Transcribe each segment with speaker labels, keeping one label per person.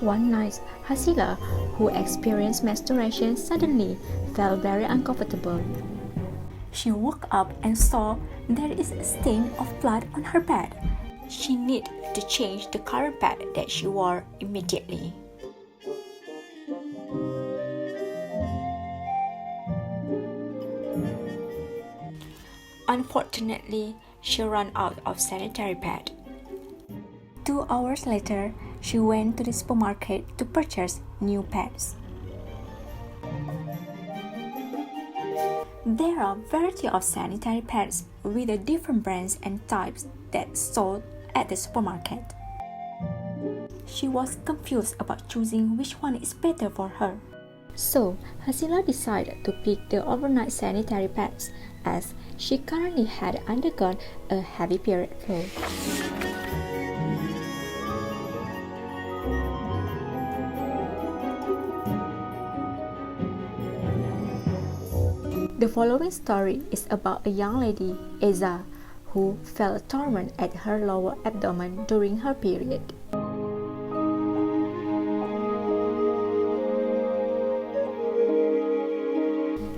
Speaker 1: One night, Hasila, who experienced menstruation, suddenly felt very uncomfortable. She woke up and saw there is a stain of blood on her bed. She needed to change the current pad that she wore immediately. Unfortunately, she ran out of sanitary pad. 2 hours later, she went to the supermarket to purchase new pads. There are a variety of sanitary pads with the different brands and types that sold at the supermarket. She was confused about choosing which one is better for her. So, Hasila decided to pick the overnight sanitary pads as she currently had undergone a heavy period flow. The following story is about a young lady, Eza, who felt a torment at her lower abdomen during her period.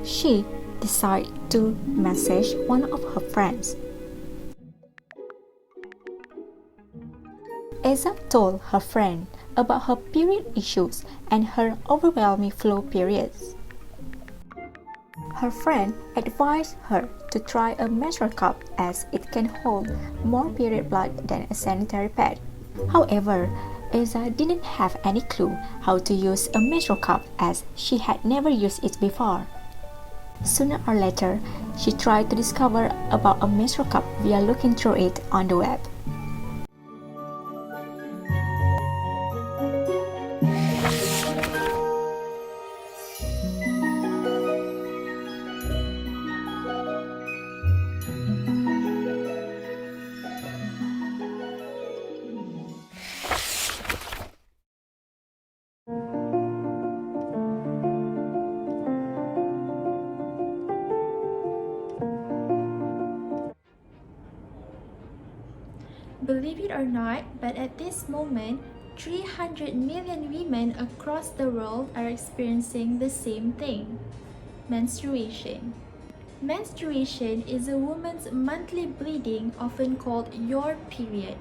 Speaker 1: She decided to message one of her friends. Eza told her friend about her period issues and her overwhelming flow periods. Her friend advised her to try a menstrual cup as it can hold more period blood than a sanitary pad. However, Eza didn't have any clue how to use a menstrual cup as she had never used it before. Sooner or later, she tried to discover about a menstrual cup via looking through it on the web.
Speaker 2: Believe it or not, but at this moment, 300 million women across the world are experiencing the same thing: menstruation. Menstruation is a woman's monthly bleeding, often called your period.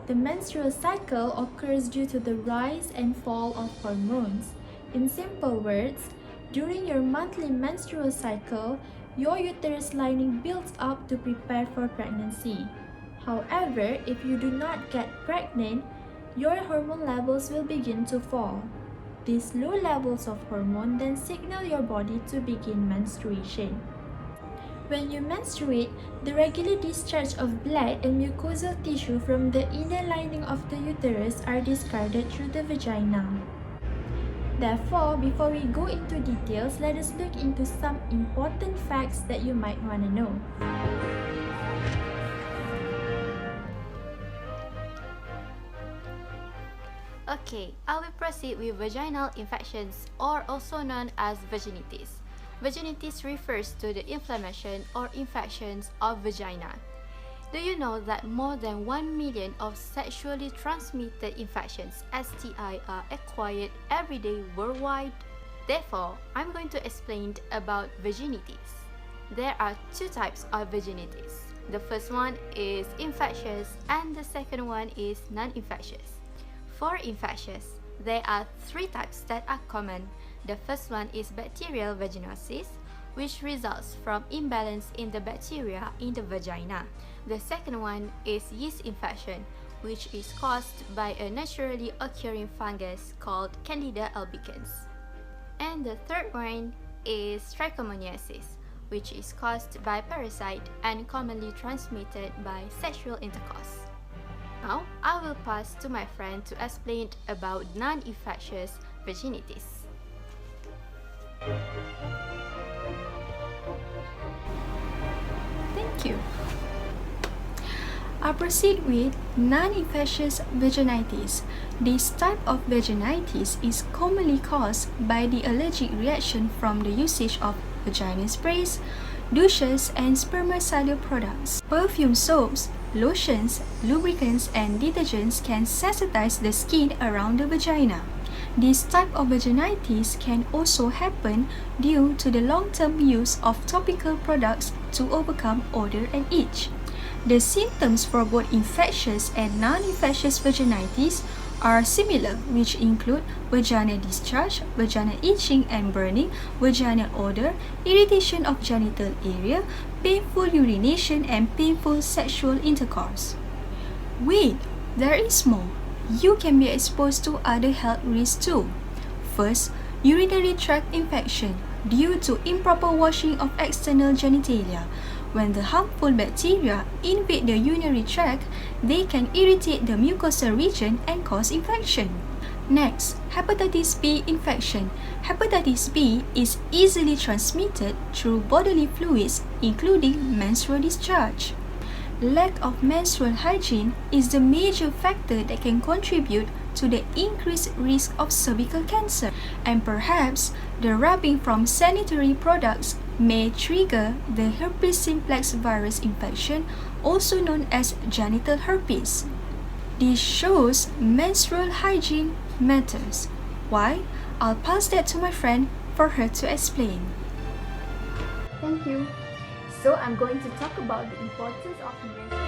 Speaker 2: The menstrual cycle occurs due to the rise and fall of hormones. In simple words, during your monthly menstrual cycle, your uterus lining builds up to prepare for pregnancy. However, if you do not get pregnant, your hormone levels will begin to fall. These low levels of hormone then signal your body to begin menstruation. When you menstruate, the regular discharge of blood and mucosal tissue from the inner lining of the uterus are discarded through the vagina. Therefore, before we go into details, let us look into some important facts that you might want to know.
Speaker 3: Okay, I will proceed with vaginal infections, or also known as vaginitis. Vaginitis refers to the inflammation or infections of vagina. Do you know that more than 1 million of sexually transmitted infections (STI) are acquired every day worldwide? Therefore, I'm going to explain about vaginitis. There are two types of vaginitis. The first one is infectious and the second one is non-infectious. For infectious, there are three types that are common. The first one is bacterial vaginosis, which results from imbalance in the bacteria in the vagina. The second one is yeast infection, which is caused by a naturally occurring fungus called Candida albicans. And the third one is trichomoniasis, which is caused by parasite and commonly transmitted by sexual intercourse. Now, I will pass to my friend to explain about non-infectious vaginitis.
Speaker 2: Thank you. I'll proceed with non-infectious vaginitis. This type of vaginitis is commonly caused by the allergic reaction from the usage of vaginal sprays, douches, and spermicidal products. Perfume soaps, lotions, lubricants, and detergents can sensitize the skin around the vagina. This type of vaginitis can also happen due to the long-term use of topical products to overcome odor and itch. The symptoms for both infectious and non-infectious vaginitis are similar, which include vaginal discharge, vaginal itching and burning, vaginal odor, irritation of genital area, painful urination, and painful sexual intercourse. Wait, there is more. You can be exposed to other health risks too. First, urinary tract infection due to improper washing of external genitalia. When the harmful bacteria invade the urinary tract, they can irritate the mucosal region and cause infection. Next, hepatitis B infection. Hepatitis B is easily transmitted through bodily fluids, including menstrual discharge. Lack of menstrual hygiene is the major factor that can contribute to the increased risk of cervical cancer, and perhaps the rubbing from sanitary products may trigger the herpes simplex virus infection, also known as genital herpes. This shows menstrual hygiene matters. Why? I'll pass that to my friend for her to explain.
Speaker 3: Thank you. So I'm going to talk about the importance of menstrual.